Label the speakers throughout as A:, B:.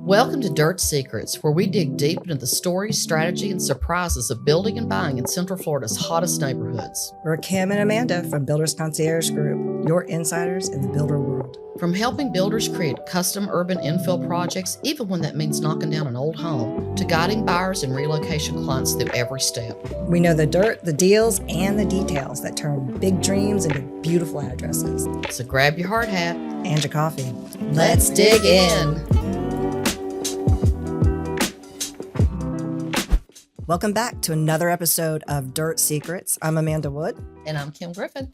A: Welcome to Dirt Secrets, where we dig deep into the stories, strategy, and surprises of building and buying in Central Florida's hottest neighborhoods.
B: We're Kim and Amanda from Builders Concierge Group, your insiders in the builder world.
A: From helping builders create custom urban infill projects, even when that means knocking down an old home, to guiding buyers and relocation clients through every step.
B: We know the dirt, the deals, and the details that turn big dreams into beautiful addresses.
A: So grab your hard hat
B: And your coffee.
A: Let's dig in.
B: Welcome back to another episode of Dirt Secrets. I'm Amanda Wood.
A: And I'm Kim Griffin.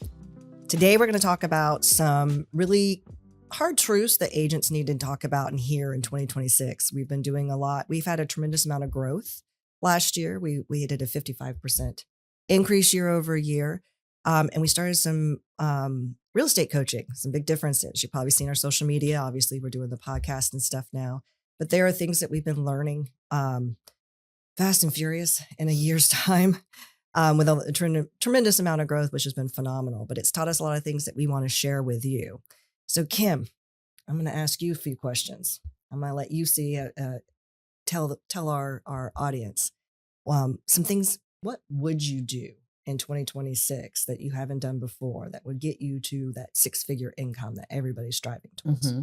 B: Today we're going to talk about some really hard truths that agents need to talk about and hear in 2026. We've been doing a lot. We've had a tremendous amount of growth. Last year, we did a 55% increase year over year. And we started some real estate coaching, some big differences. You've probably seen our social media. Obviously, we're doing the podcast and stuff now. But there are things that we've been learning fast and furious in a year's time with a tremendous amount of growth, which has been phenomenal. But it's taught us a lot of things that we want to share with you. So, Kim, I'm going to ask you a few questions. I'm going to let you tell our audience some things. What would you do in 2026 that you haven't done before that would get you to that six-figure income that everybody's striving towards?
A: Mm-hmm.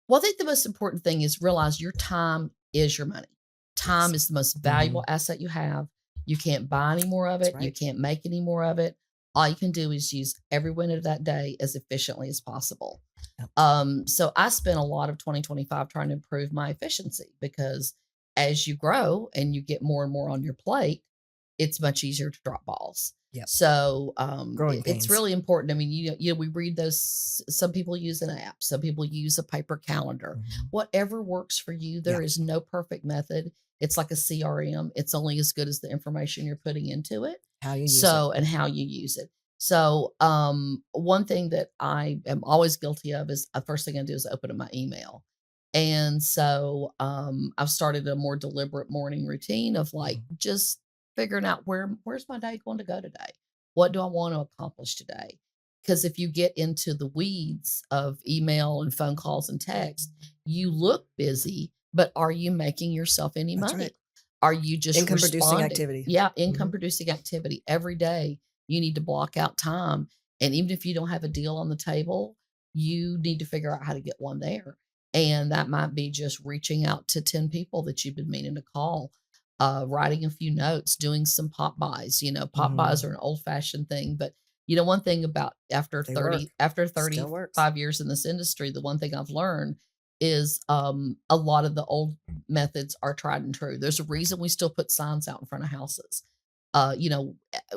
A: Well, I think the most important thing is realize your time is your money. Time is the most valuable asset you have. You can't buy any more of it.
B: Right.
A: You can't make any more of it. All you can do is use every minute of that day as efficiently as possible.
B: Yep.
A: So I spent a lot of 2025 trying to improve my efficiency because as you grow and you get more and more on your plate, it's much easier to drop balls.
B: Yep.
A: So
B: Growing
A: it's
B: pains.
A: really important. I mean, we read those. Some people use an app. Some people use a paper calendar. Whatever works for you. There is no perfect method. It's like a CRM. It's only as good as the information you're putting into it.
B: How you use it.
A: And how you use it. So one thing that I am always guilty of is the first thing I do is open up my email. And so I've started a more deliberate morning routine of like just figuring out where's my day going to go today? What do I want to accomplish today? Because if you get into the weeds of email and phone calls and text, you look busy, but are you making yourself any
B: That's
A: money?
B: right.
A: Are you just
B: Income producing
A: responding?
B: activity.
A: Yeah, income producing activity. Every day you need to block out time. And even if you don't have a deal on the table, you need to figure out how to get one there. And that might be just reaching out to 10 people that you've been meaning to call, writing a few notes, doing some pop buys. Pop buys are an old fashioned thing, but one thing about after
B: They work.
A: 35 years in this industry, the one thing I've learned is a lot of the old methods are tried and true. There's a reason we still put signs out in front of houses.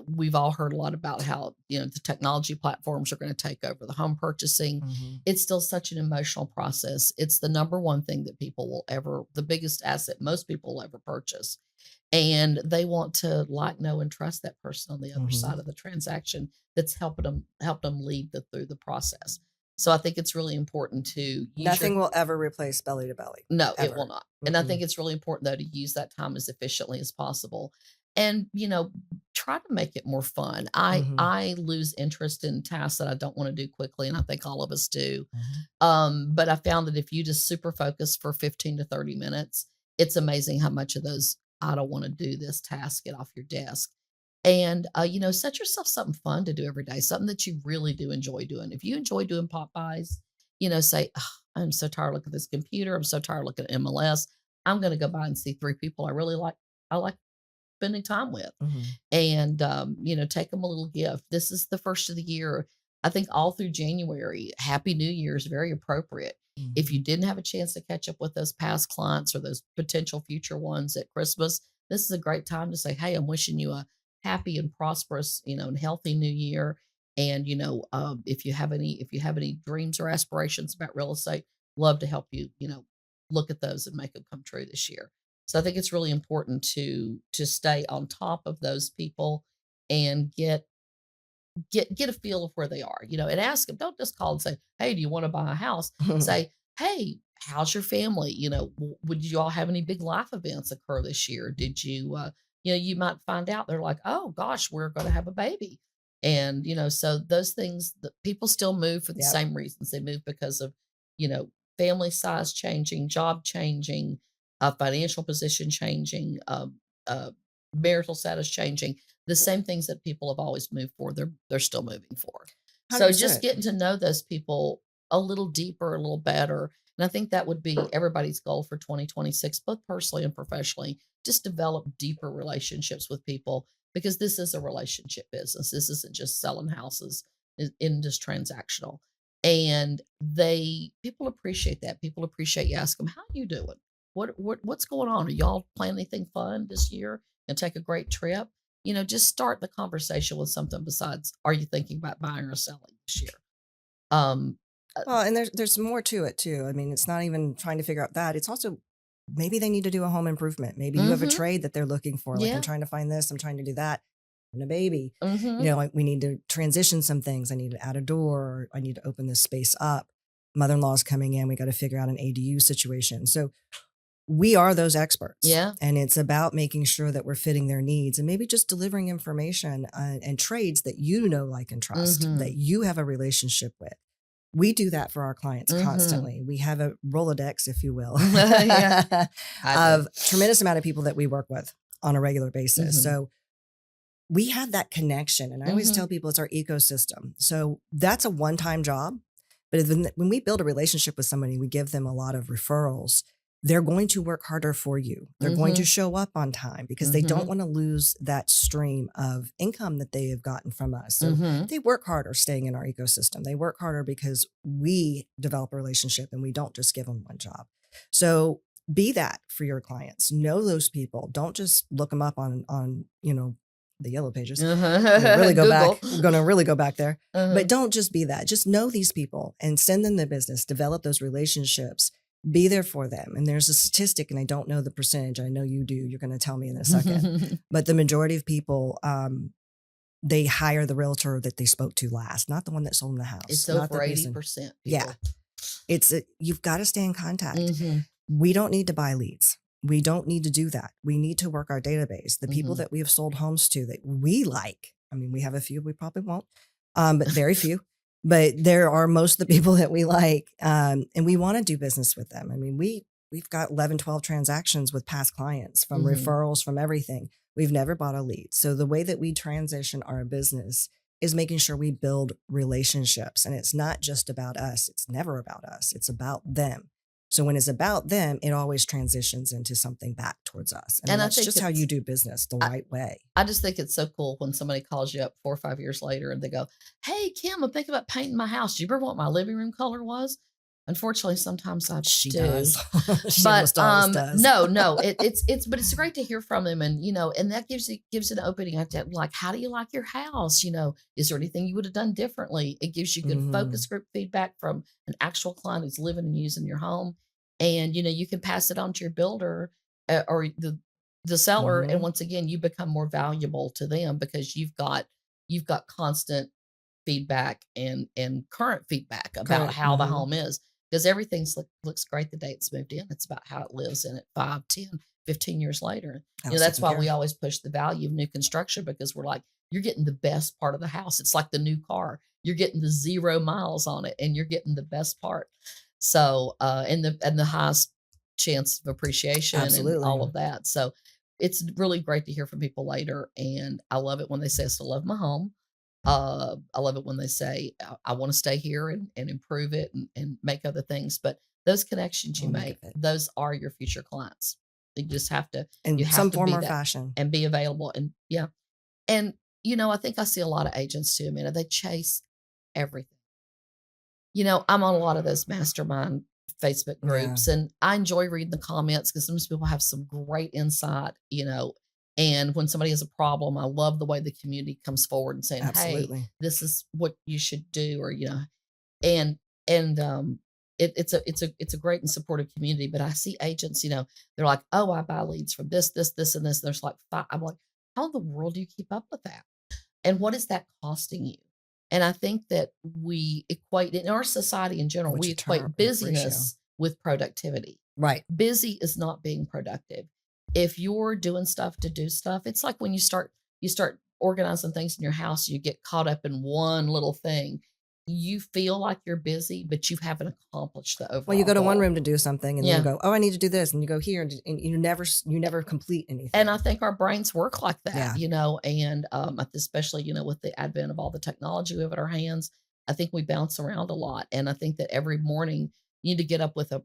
A: We've all heard a lot about how, the technology platforms are going to take over the home purchasing. It's still such an emotional process. It's the number one thing that the biggest asset most people will ever purchase. And they want to know and trust that person on the other side of the transaction that's help them lead through the process. So I think it's really important to
B: Nothing will ever replace belly to belly.
A: No,
B: ever.
A: It will not. And I think it's really important though to use that time as efficiently as possible. And try to make it more fun. I lose interest in tasks that I don't want to do quickly, and I think all of us do. But I found that if you just super focus for 15 to 30 minutes, it's amazing how much of those I don't want to do this task get off your desk. And set yourself something fun to do every day, something that you really do enjoy doing. If you enjoy doing pop buys, say, I'm so tired of looking at this computer. I'm so tired of looking at MLS. I'm going to go by and see 3 people I really like. I like spending time with, and take them a little gift. This is the first of the year. I think all through January, Happy New Year is very appropriate. If you didn't have a chance to catch up with those past clients or those potential future ones at Christmas, this is a great time to say, hey, I'm wishing you a happy and prosperous, and healthy new year. And, if you have any dreams or aspirations about real estate, love to help you, look at those and make them come true this year. So I think it's really important to stay on top of those people and get a feel of where they are, and ask them. Don't just call and say, hey, do you want to buy a house? Say, hey, how's your family? Would you all have any big life events occur this year? Did you, you might find out they're like, oh gosh, we're going to have a baby. And, so those things that people still move for the same reasons. They move because of, family size changing, job changing, financial position changing, uh, marital status changing, the same things that people have always moved for, they're still moving for. So just
B: 100%.
A: getting to know those people a little deeper, a little better. And I think that would be everybody's goal for 2026, both personally and professionally. Just develop deeper relationships with people because this is a relationship business. This isn't just selling houses in just transactional. And people appreciate that. People appreciate you ask them, how you doing? What's going on? Are y'all planning anything fun this year and take a great trip? Just start the conversation with something besides, are you thinking about buying or selling this year? Um,
B: Well, and there's more to it too. I mean, it's not even trying to figure out that. It's also maybe they need to do a home improvement. Maybe you have a
A: mhm,
B: trade that they're looking for. Like, I'm
A: yeah,
B: trying to find this, I'm trying to do that. And a baby,
A: mhm,
B: like we need to transition some things. I need to add a door, or I need to open this space up. Mother-in-law's coming in. We got to figure out an ADU situation. So we are those experts.
A: yeah,
B: And it's about making sure that we're fitting their needs and maybe just delivering information and trades that like, and trust, that
A: mhm,
B: you have a relationship with. We do that for our clients
A: mhm.
B: constantly. We have a Rolodex, if you will,
A: Yeah, I do.
B: of tremendous amount of people that we work with on a regular basis.
A: Mhm,
B: So we have that connection. And I always tell
A: mhm,
B: people it's our ecosystem. So that's a one-time job. But when we build a relationship with somebody, we give them a lot of referrals. They're going to work harder for you. They're going to
A: mhm,
B: show up on time because they don't
A: mhm,
B: want to lose that stream of income that they have gotten from us. So
A: mhm.
B: they work harder staying in our ecosystem. They work harder because we develop a relationship and we don't just give them one job. So be that for your clients. Know those people. Don't just look them up on the yellow pages. I'm gonna really go
A: Google.
B: back. We're gonna really go back there.
A: Uh-huh.
B: But don't just be that. Just know these people and send them the business, develop those relationships, be there for them. And there's a statistic, and I don't know the percentage. I know you do. You're going to tell me in a second. But the majority of people, they hire the realtor that they spoke to last, not the one that sold them the house,
A: It's
B: not
A: over
B: the person.
A: 80%
B: Yeah,
A: people.
B: you've got to stay in contact.
A: Mhm,
B: We don't need to buy leads. We don't need to do that. We need to work our database. The people
A: mhm.
B: that we have sold homes to that we like. I mean, we have a few we probably won't, but very few. But there are most of the people that we like, and we want to do business with them. I mean, we've got 11, 12 transactions with past clients from
A: Mhm.
B: referrals, from everything. We've never bought a lead. So the way that we transition our business is making sure we build relationships. And it's not just about us. It's never about us. It's about them. So when it's about them, it always transitions into something back towards us. And
A: And I
B: that's
A: think
B: just how you do business the
A: I,
B: right way.
A: I just think it's so cool when somebody calls you up 4 or 5 years later and they go, "Hey, Kim, I'm thinking about painting my house. Do you remember what my living room color was?" Unfortunately, sometimes I
B: She
A: do.
B: does. She
A: But,
B: almost always does.
A: no, it's great to hear from them and, and that gives an opening to like, how do you like your house? Is there anything you would have done differently? It gives you good focus
B: Mhm.
A: group feedback from an actual client who's living and using your home. And, you can pass it on to your builder, or the seller, and
B: Mhm.
A: once again, you become more valuable to them because you've got constant feedback and current feedback about
B: Current.
A: how the
B: Mhm.
A: home is because everything looks great the day it's moved in. It's about how it lives in it 5, 10, 15 years later.
B: How's
A: That's
B: taken
A: why
B: care
A: we
B: of.
A: always push the value of new construction because we're like, you're getting the best part of the house. It's like the new car. You're getting the 0 miles on it and you're getting the best part. So, and the highest chance of appreciation and all
B: Absolutely.
A: of that. So, it's really great to hear from people later. And I love it when they say, I still love my home. I love it when they say, I want to stay here and improve it and make other things. But those connections you
B: We'll make it
A: make,
B: fit
A: those are your future clients. You just have to, you
B: in
A: have
B: some
A: to
B: form
A: be
B: or
A: that
B: fashion.
A: and be available. And yeah. And, I think I see a lot of agents too, man. They chase everything. I'm on a lot of those mastermind Facebook
B: Yeah,
A: groups and I enjoy reading the comments because sometimes people have some great insight, and when somebody has a problem, I love the way the community comes forward and saying, "Hey,
B: absolutely.
A: this is what you should do," or and it's a great and supportive community. But I see agents, they're like, "Oh, I buy leads from this, and this." There's like five. I'm like, "How in the world do you keep up with that?" And what is that costing you? And I think that we equate in our society in general,
B: What's
A: we
B: your term
A: equate
B: ratio?
A: busyness with productivity.
B: Right.
A: Busy is not being productive. If you're doing stuff to do stuff, it's like when you start organizing things in your house, you get caught up in one little thing. you feel like you're busy, but you haven't accomplished the
B: Well, you
A: overall
B: go to one
A: goal.
B: room to do something and then you
A: Yeah.
B: go, oh, I need to do this. And you go here and you never complete anything.
A: And I think our brains work like that,
B: Yeah.
A: and especially, with the advent of all the technology we have at our hands, I think we bounce around a lot. And I think that every morning you need to get up with a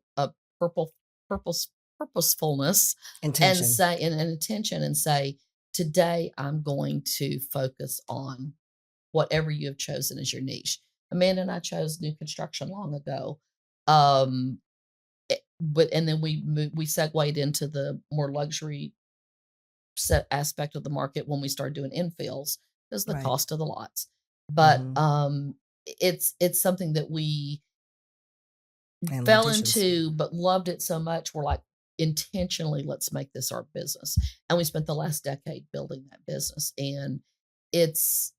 A: purple, purpose, purposefulness and
B: Intention.
A: say, and an intention and say, today I'm going to focus on whatever you have chosen as your niche. Amanda and I chose new construction long ago. Um, and then we segued into the more luxury set aspect of the market when we started doing infills because the
B: Right.
A: cost of the lots. But
B: Mhm.
A: it's something that we
B: And
A: fell
B: locations.
A: into, but loved it so much. We're like, intentionally, let's make this our business. And we spent the last decade building that business. And it's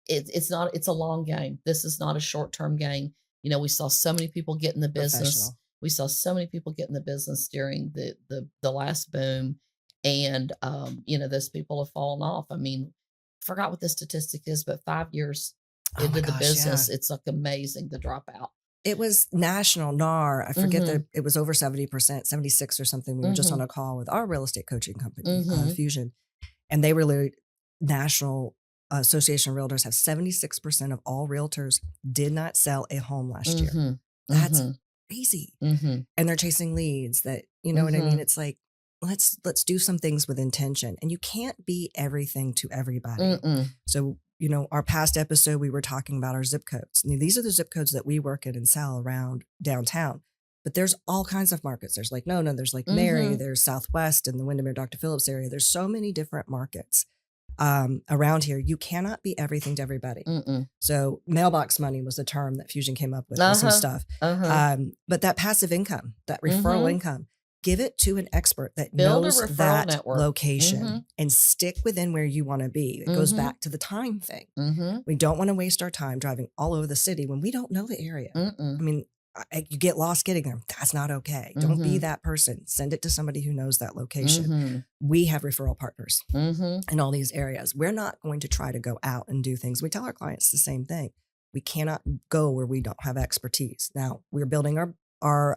A: it's a long game. This is not a short-term game. We saw so many people get in the business.
B: Professional.
A: We saw so many people get in the business during the last boom. And those people have fallen off. I mean, forgot what the statistic is, but 5 years
B: Oh my
A: into the
B: gosh,
A: business,
B: yeah.
A: it's like amazing the dropout.
B: It was national NAR. I forget
A: Mhm.
B: that it was over 70%, 76 or something. We were just on
A: Mhm.
B: a call with our real estate coaching company,
A: Mhm.
B: Fusion, and they really National Association of Realtors have 76% of all realtors did not sell a home last year.
A: Mhm.
B: That's
A: Mhm.
B: crazy.
A: Mhm.
B: And they're chasing leads that, you know what I mean?
A: Mhm.
B: It's like, let's do some things with intention. And you can't be everything to everybody.
A: Mm-mm.
B: So, our past episode, we were talking about our zip codes. Now, these are the zip codes that we work in and sell around downtown. But there's all kinds of markets. There's like Nona, there's like Mary,
A: Mhm.
B: there's Southwest and the Windermere Dr. Phillips area. There's so many different markets around here. You cannot be everything to everybody.
A: Mm-mm.
B: So mailbox money was the term that Fusion came up with some
A: Uh-huh.
B: stuff.
A: Uh-huh.
B: But that passive income, that referral
A: Mhm.
B: income, give it to an expert that
A: Build a
B: knows
A: referral
B: that
A: network.
B: location
A: Mhm.
B: and stick within where you want to be. It goes
A: Mhm.
B: back to the time thing.
A: Mhm.
B: We don't want to waste our time driving all over the city when we don't know the area.
A: Mm-mm.
B: I mean, you get lost getting there. That's not okay. Don't be
A: Mhm.
B: that person. Send it to somebody who knows that location.
A: Mhm.
B: We have referral partners
A: Mhm.
B: in all these areas. We're not going to try to go out and do things. We tell our clients the same thing. We cannot go where we don't have expertise. Now we're building our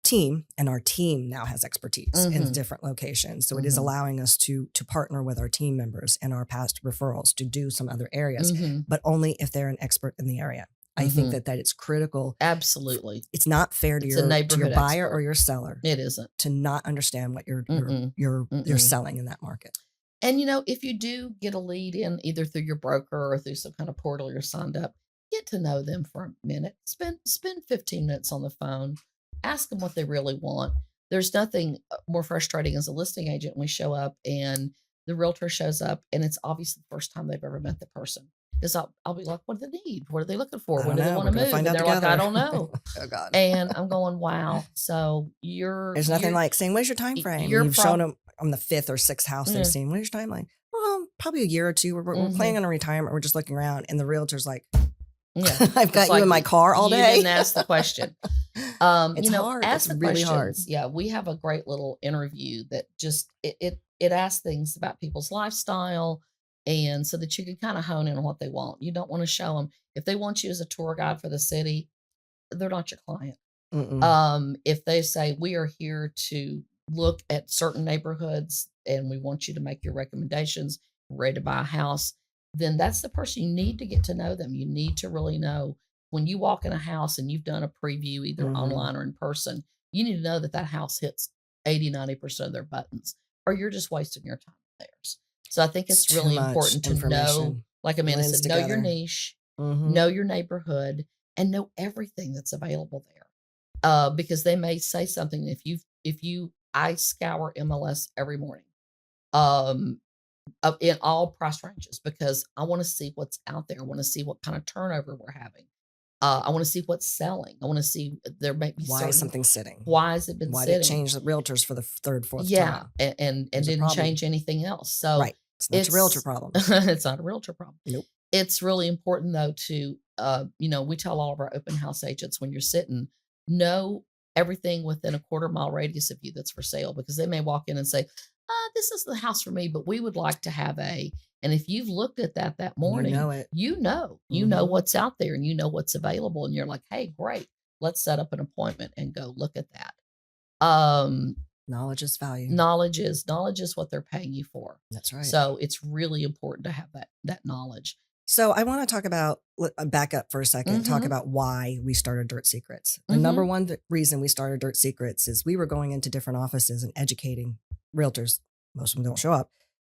B: team, and our team now has expertise in
A: Mhm.
B: different locations. So it is
A: Mhm.
B: allowing us to partner with our team members and our past referrals to do some other areas,
A: Mhm.
B: but only if they're an expert in the area. I think
A: Mhm.
B: that it's critical.
A: Absolutely.
B: It's not fair to
A: It's a
B: your
A: neighborhood
B: buyer or
A: expert.
B: your seller
A: It isn't.
B: to not understand what
A: Mm-mm.
B: you're
A: Mm-mm.
B: selling in that market.
A: And if you do get a lead in either through your broker or through some kind of portal you're signed up, get to know them for a minute. Spend 15 minutes on the phone. Ask them what they really want. There's nothing more frustrating as a listing agent when we show up and the realtor shows up and it's obviously the first time they've ever met the person. Because I'll be like, what do they need? What are they looking for?
B: I
A: When
B: don't
A: do they
B: know.
A: want
B: We're
A: to
B: going to
A: move?
B: find
A: And
B: out
A: they're like, I
B: together.
A: don't know.
B: Oh God.
A: And I'm going, wow. So
B: There's nothing like saying, "What's your time frame?"
A: you're
B: You've shown them on the fifth or sixth house they've
A: yeah.
B: seen. What is your timeline? Well, probably a year or two. We're
A: Mhm.
B: planning on a retirement. We're just looking around, and the realtor's like,
A: Yeah.
B: "I've
A: It's
B: got you
A: like
B: in my car all
A: you
B: day."
A: didn't ask the question.
B: It's hard.
A: Ask
B: It's
A: the
B: really hard.
A: questions. Yeah, we have a great little interview that just it asks things about people's lifestyle and so that you can kind of hone in on what they want. You don't want to show them if they want you as a tour guide for the city, they're not your client.
B: Mm-mm.
A: If they say we are here to look at certain neighborhoods and we want you to make your recommendations, ready to buy a house, then that's the person you need to get to know them. You need to really know when you walk in a house and you've done a preview either
B: Mhm.
A: online or in person, you need to know that that house hits 80-90% of their buttons or you're just wasting your time with theirs. So I think
B: It's
A: it's
B: too
A: really
B: much
A: important to know,
B: information.
A: like Amanda
B: Blends
A: said, know your
B: together.
A: niche,
B: Mhm.
A: know your neighborhood, and know everything that's available there because they may say something if you I scour MLS every morning um in all price ranges because I want to see what's out there. I want to see what kind of turnover we're having. I want to see what's selling. I want to see there may be
B: Why is
A: certain
B: something sitting?
A: why has it been
B: Why did it
A: sitting?
B: change the realtors for the third, fourth
A: Yeah,
B: time?
A: and
B: There's a
A: didn't
B: problem.
A: change anything else. So
B: Right. It's not your realtor
A: it's
B: problem.
A: it's not a realtor problem.
B: Nope.
A: It's really important though to we tell all of our open house agents when you're sitting, know everything within a quarter mile radius of you that's for sale because they may walk in and say, this is the house for me, but we would like to have and if you've looked at that
B: You
A: morning,
B: know it.
A: you know
B: Hmm.
A: what's out there and you know what's available. And you're like, hey, great, let's set up an appointment and go look at that. Um,
B: Knowledge is value.
A: knowledge is what they're paying you for.
B: That's right.
A: So it's really important to have that knowledge.
B: So I want to talk about, back up for a second, talk
A: Mm-hmm.
B: about why we started Dirt Secrets. The
A: Mm-hmm.
B: number one reason we started Dirt Secrets is we were going into different offices and educating realtors, most of them don't show up,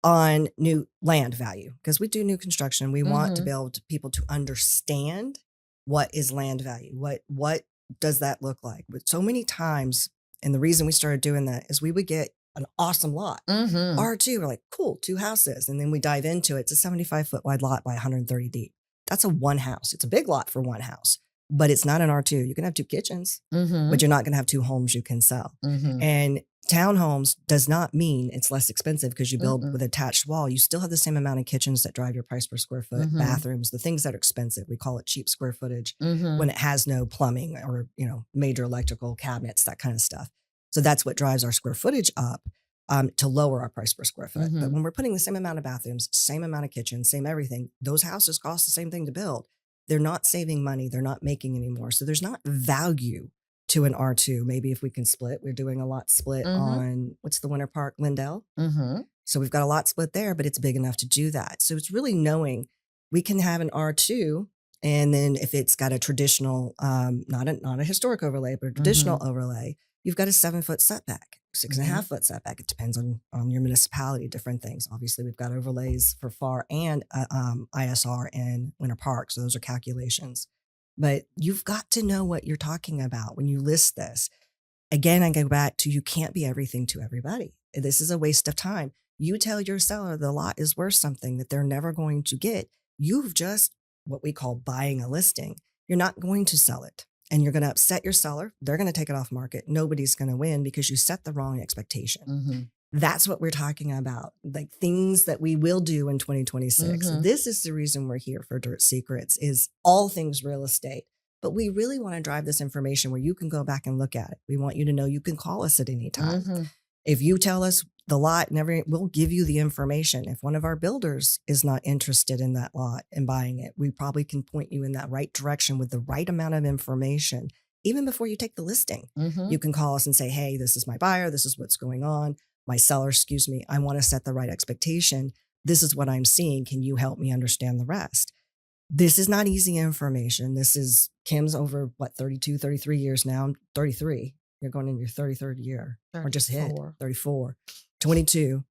B: on new land value. Because we do new construction. We want to
A: Mm-hmm.
B: be able to people to understand what is land value. What does that look like? But so many times, and the reason we started doing that is we would get an awesome lot.
A: Mm-hmm.
B: R2, we're like, cool, 2 houses. And then we dive into it. It's a 75-foot wide lot by 130 deep. That's a one house. It's a big lot for one house, but it's not an R2. You can have 2 kitchens,
A: Mm-hmm.
B: but you're not going to have 2 homes you can sell.
A: Mm-hmm.
B: And townhomes does not mean it's less expensive because you build
A: Mm-mm.
B: with attached wall. You still have the same amount of kitchens that drive your price per square foot,
A: Mhm.
B: bathrooms, the things that are expensive. We call it cheap square footage
A: Mm-hmm.
B: when it has no plumbing or, major electrical cabinets, that kind of stuff. So that's what drives our square footage up. To lower our price per square foot. But
A: Mhm.
B: when we're putting the same amount of bathrooms, same amount of kitchens, same everything, those houses cost the same thing to build. They're not saving money. They're not making any more. So there's not value to an R2. Maybe if we can split, we're doing a lot split
A: Mhm.
B: on, what's the Winter Park, Lindell?
A: Mm-hmm.
B: So we've got a lot split there, but it's big enough to do that. So it's really knowing we can have an R2, and then if it's got a traditional, not a historic overlay, but a traditional overlay, you've got a 7-foot setback, 6.5-foot setback. It depends on your municipality, different things. Obviously, we've got overlays for FAR and ISR and Winter Park. So those are calculations. But you've got to know what you're talking about when you list this. Again, I go back to, you can't be everything to everybody. This is a waste of time. You tell your seller the lot is worth something that they're never going to get. You've just what we call buying a listing. You're not going to sell it, and you're going to upset your seller. They're going to take it off market. Nobody's going to win because you set the wrong expectation.
A: Mm-hmm.
B: That's what we're talking about, like things that we will do in 2026.
A: Mhm.
B: This is the reason we're here for Dirt Secrets, is all things real estate. But we really want to drive this information where you can go back and look at it. We want you to know you can call us at any time.
A: Mm-hmm.
B: If you tell us the lot and everything, we'll give you the information. If one of our builders is not interested in that lot and buying it, we probably can point you in that right direction with the right amount of information. Even before you take the listing,
A: Mm-hmm.
B: you can call us and say, hey, this is my buyer. This is what's going on. My seller, I want to set the right expectation. This is what I'm seeing. Can you help me understand the rest? This is not easy information. This is Kim's over 32, 33 years now. I'm 33. You're going into your 33rd year, or just hit 34, 22.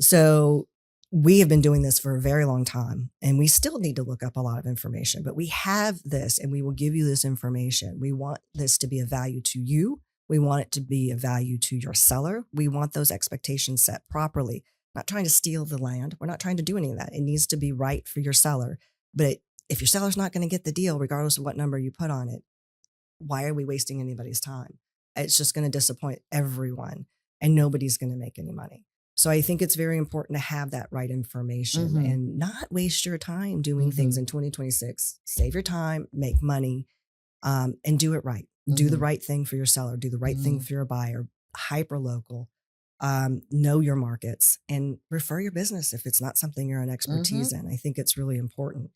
B: So we have been doing this for a very long time, and we still need to look up a lot of information, but we have this and we will give you this information. We want this to be of value to you. We want it to be of value to your seller. We want those expectations set properly. Not trying to steal the land. We're not trying to do any of that. It needs to be right for your seller. But if your seller's not going to get the deal, regardless of what number you put on it, why are we wasting anybody's time? It's just going to disappoint everyone, and nobody's going to make any money. So I think it's very important to have that right information
A: Mhm.
B: and not waste your time doing things in 2026. Save your time, make money, and do it right. Do the
A: Mhm.
B: right thing for your seller. Do the right thing for your buyer. Hyper local. Know your markets and refer your business if it's not something you're an expertise in. I think it's really important.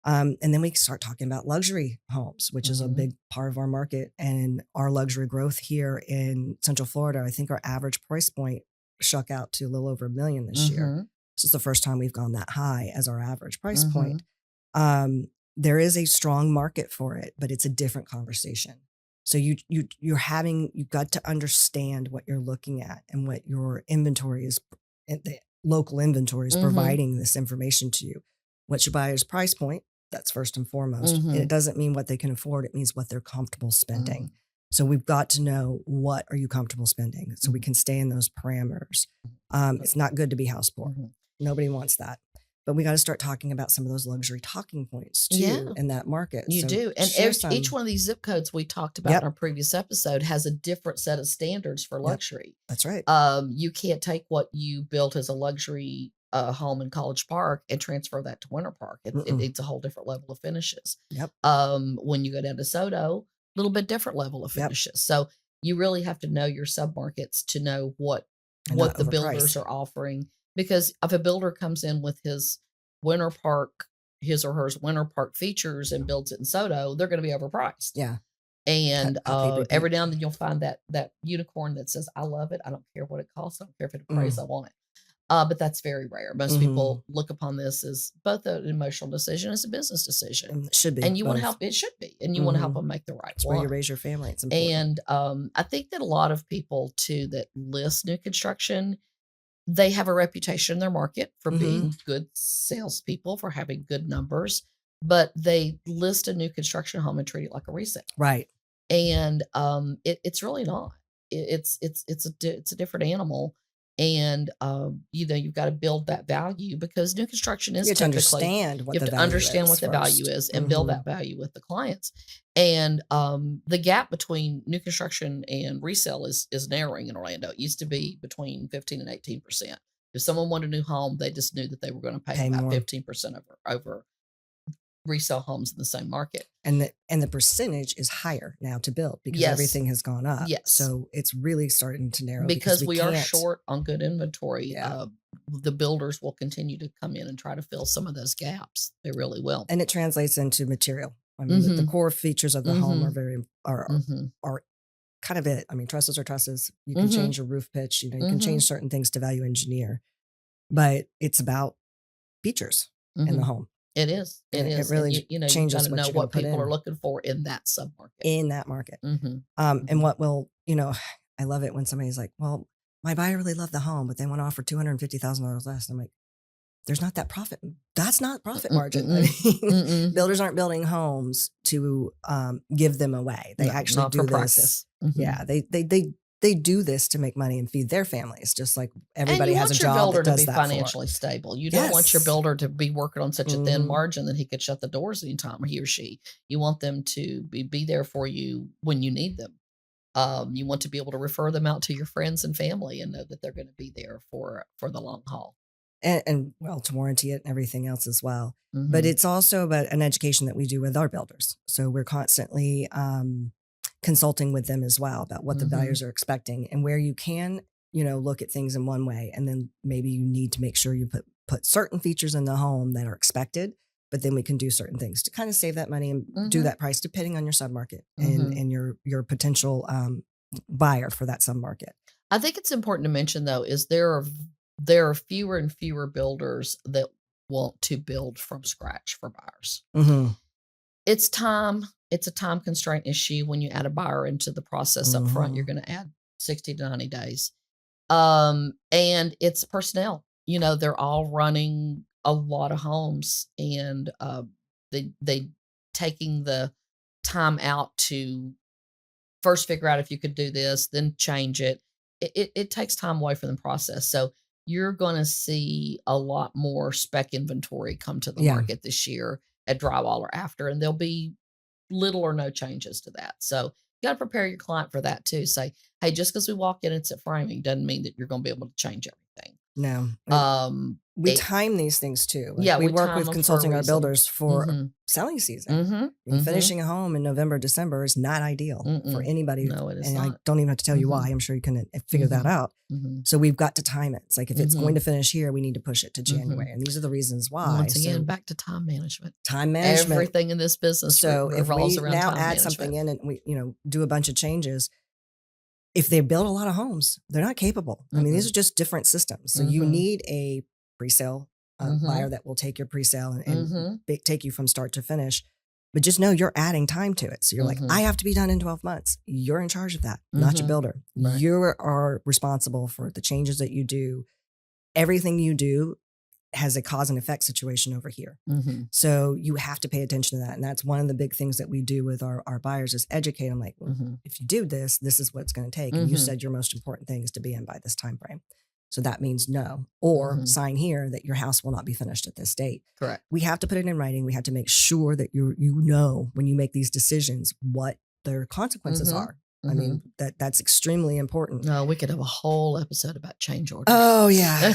B: And then we start talking about luxury homes, which is a
A: Mhm.
B: big part of our market and our luxury growth here in Central Florida. I think our average price point shook out to a little over $1 million this year.
A: Mhm.
B: So it's the first time we've gone that high as our average price
A: Mhm.
B: point. There is a strong market for it, but it's a different conversation. So you've got to understand what you're looking at and what your inventory is, and the local inventory is
A: Mhm.
B: providing this information to you. What's your buyer's price point? That's first and foremost. And it
A: Mhm.
B: doesn't mean what they can afford. It means what they're comfortable spending.
A: Mhm.
B: So we've got to know, what are you comfortable spending so we
A: Mhm.
B: can stay in those parameters. It's not good to be house poor.
A: Mhm.
B: Nobody wants that. But we got to start talking about some of those luxury talking points too
A: Yeah.
B: in that market.
A: You
B: So
A: do. And
B: share
A: each
B: some.
A: one of these zip codes we talked about in
B: Yep,
A: our previous episode has a different set of standards for
B: yep,
A: luxury.
B: that's right.
A: You can't take what you built as a luxury home in College Park and transfer that to Winter Park.
B: Mm-mm.
A: It's a whole different level of finishes.
B: Yep,
A: When you go down to Soto, a little bit different level of
B: yep,
A: finishes. So you really have to know your submarkets to know what
B: and
A: what
B: not
A: the builders
B: overpriced.
A: are offering. Because if a builder comes in with winter park, his or her winter park features and builds it in Soto, they're going to be overpriced.
B: Yeah.
A: And
B: Copy, repeat.
A: every now and then you'll find that unicorn that says, "I love it. I don't care what it costs. I don't care if it appraise. I want it." But that's very rare. Most people look upon this as both an emotional decision as a business decision.
B: It should be.
A: And you want to
B: both.
A: help. It should be, and you want to help them make the right
B: It's where you
A: one.
B: raise your family. It's important.
A: And I think that a lot of people too that list new construction, they have a reputation in their market for being good salespeople, for having good numbers, but they list a new construction home and treat it like a resale.
B: Right.
A: And it's really not. It's a different animal. And you've got to build that value, because new construction is
B: You have to
A: typically
B: understand what
A: you
B: the
A: have to
B: value
A: understand
B: is
A: what the value
B: first.
A: is and build that value with the clients. And the gap between new construction and resale is narrowing in Orlando. It used to be between 15 and 18%. If someone wanted a new home, they just knew that they were going to pay about
B: more.
A: 15% over resale homes in the same market.
B: And the percentage is higher now to build because
A: Yes.
B: everything has gone up.
A: Yes.
B: So it's really starting to narrow
A: Because we are
B: can't-
A: short on good inventory.
B: Yeah.
A: The builders will continue to come in and try to fill some of those gaps. They really will.
B: And it translates into material. I mean, the core features of the home are kind of it. I mean, trusses are trusses. You can change your roof pitch. You can change certain things to value engineer, but it's about features in the home.
A: It is. It is.
B: It really changes
A: you
B: what
A: know
B: you're
A: what
B: gonna put
A: people
B: in.
A: are looking for in that submarket.
B: In that market. And what will, I love it when somebody's like, well, my buyer really loved the home, but they want to offer $250,000 less. I'm like, there's not that profit. That's not profit margin. I mean, builders aren't building homes to give them away. They actually
A: not
B: do
A: for
B: this.
A: practice.
B: Yeah, they do this to make money and feed their families, just like everybody has a job
A: And you want your builder
B: that does
A: to be
B: that
A: financially
B: for.
A: stable. You don't want your
B: Yes.
A: builder to be working on such a thin margin that he could shut the doors anytime, he or she. You want them to be there for you when you need them. You want to be able to refer them out to your friends and family and know that they're going to be there for the long haul.
B: And well, to warranty it and everything else as well. But it's also about an education that we do with our builders. So we're constantly consulting with them as well about what the buyers are expecting and where you can, look at things in one way. And then maybe you need to make sure you put certain features in the home that are expected, but then we can do certain things to kind of save that money and do that price depending on your submarket and your potential buyer for that submarket.
A: I think it's important to mention though, is there are fewer and fewer builders that want to build from scratch for buyers. It's time. It's a time constraint issue. When you add a buyer into the process up front, you're going to add 60 to 90 days. And it's personnel. They're all running a lot of homes, and they taking the time out to first figure out if you could do this, then change it. It takes time away from the process. So you're going to see a lot more spec inventory come to the market this year at drywall or after, and there'll be little or no changes to that. So you got to prepare your client for that too. Say, hey, just because we walk in and it's at framing doesn't mean that you're going to be able to change everything.
B: No. We time these things too. We work with consulting our builders for selling season. Finishing a home in November, December is not ideal for anybody.
A: No, it is
B: and
A: not.
B: I don't even have to tell you why. I'm sure you can figure that out. So we've got to time it. It's like if it's going to finish here, we need to push it to January. And these are the reasons why.
A: Once again, back to time management.
B: Time management.
A: Everything in this business
B: so
A: revolves
B: if we
A: around
B: now
A: time
B: add
A: management.
B: something in and we do a bunch of changes, if they build a lot of homes, they're not capable. I mean, these are just different systems. So you need a pre-sale buyer that will take your pre-sale and take you from start to finish. But just know you're adding time to it. So you're like, I have to be done in 12 months. You're in charge of that, not your builder.
A: Right.
B: You are responsible for the changes that you do. Everything you do has a cause and effect situation over here. So you have to pay attention to that. And that's one of the big things that we do with our buyers is educate them like, well, if you do this, this is what it's going to take. And you said your most important thing is to be in by this time frame. So that means no, or sign here that your house will not be finished at this date.
A: Correct.
B: We have to put it in writing. We have to make sure that you know when you make these decisions what their consequences are. I mean, that's extremely important.
A: No, we could have a whole episode about change orders.
B: Oh yeah.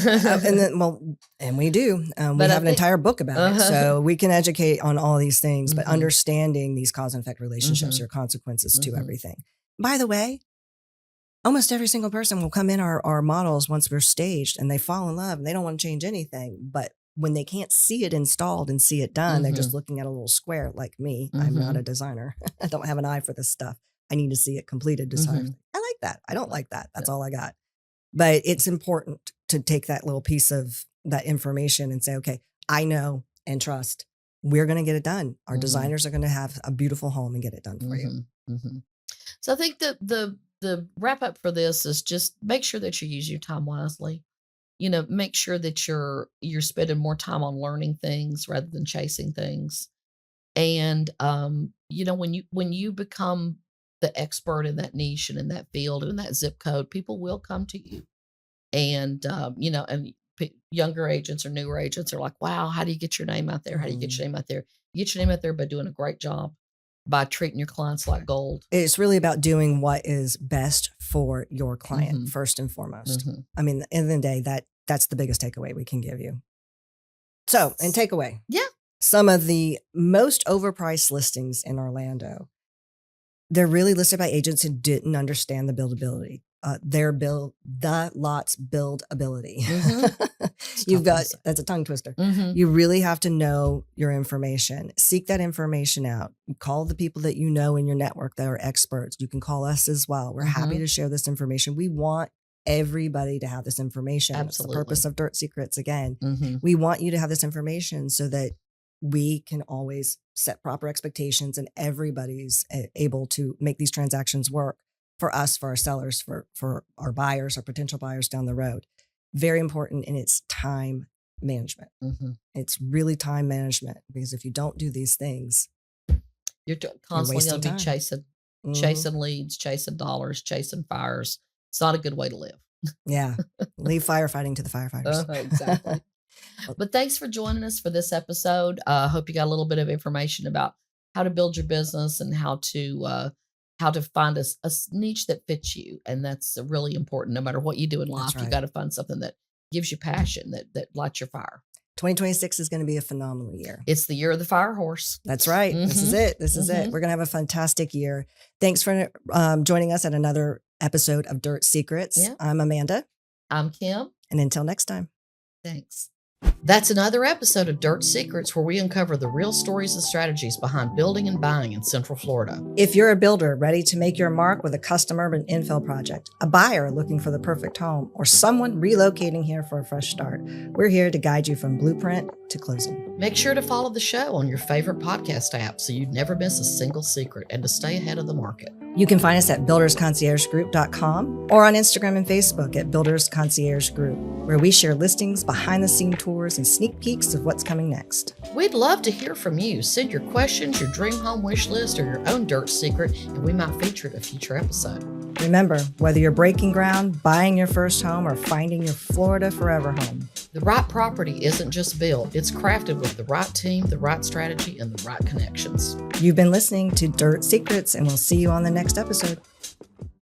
B: And we do. We have an entire book about it. So we can educate on all these things, but understanding these cause and effect relationships, your consequences to everything. By the way, almost every single person will come in our models once we're staged and they fall in love and they don't want to change anything. But when they can't see it installed and see it done, they're just looking at a little square like me. I'm not a designer. I don't have an eye for this stuff. I need to see it completed. I like that. I don't like that. That's all I got. But it's important to take that little piece of that information and say, okay, I know and trust we're going to get it done. Our designers are going to have a beautiful home and get it done for you.
A: So I think that the wrap up for this is just make sure that you use your time wisely. Make sure that you're spending more time on learning things rather than chasing things. And when you become the expert in that niche and in that field and in that zip code, people will come to you. And younger agents or newer agents are like, wow, how do you get your name out there? How do you get your name out there? You get your name out there by doing a great job, by treating your clients like gold.
B: It's really about doing what is best for your client first and foremost. I mean, at the end of the day, that's the biggest takeaway we can give you. So, and takeaway.
A: Yeah.
B: Some of the most overpriced listings in Orlando, they're really listed by agents who didn't understand the buildability. The lot's buildability. That's a tongue twister. You really have to know your information. Seek that information out. Call the people that you know in your network that are experts. You can call us as well. We're happy to share this information. We want everybody to have this information.
A: Absolutely.
B: That's the purpose of Dirt Secrets. Again, we want you to have this information so that we can always set proper expectations and everybody's able to make these transactions work for us, for our sellers, for our buyers, our potential buyers down the road. Very important, and it's time management. It's really time management, because if you don't do these things,
A: you're constantly going to be chasing leads, chasing dollars, chasing fires. It's not a good way to live.
B: Yeah. Leave firefighting to the firefighters.
A: Exactly. But thanks for joining us for this episode. I hope you got a little bit of information about how to build your business and how to find a niche that fits you. And that's really important. No matter what you do in life, you got to find something that gives you passion, that lights your fire.
B: 2026 is going to be a phenomenal year.
A: It's the year of the fire horse.
B: That's right. This is it. This is it. We're going to have a fantastic year. Thanks for joining us at another episode of Dirt Secrets.
A: Yeah.
B: I'm Amanda.
A: I'm Kim.
B: And until next time.
A: Thanks. That's another episode of Dirt Secrets, where we uncover the real stories and strategies behind building and buying in Central Florida.
B: If you're a builder ready to make your mark with a custom urban infill project, a buyer looking for the perfect home, or someone relocating here for a fresh start, we're here to guide you from blueprint to closing.
A: Make sure to follow the show on your favorite podcast app so you'd never miss a single secret and to stay ahead of the market.
B: You can find us at buildersconciergegroup.com or on Instagram and Facebook at Builders Concierge Group, where we share listings, behind-the-scene tours, and sneak peeks of what's coming next.
A: We'd love to hear from you. Send your questions, your dream home wish list, or your own dirt secret, and we might feature it in a future episode.
B: Remember, whether you're breaking ground, buying your first home, or finding your Florida forever home,
A: the right property isn't just built, it's crafted with the right team, the right strategy, and the right connections.
B: You've been listening to Dirt Secrets, and we'll see you on the next episode.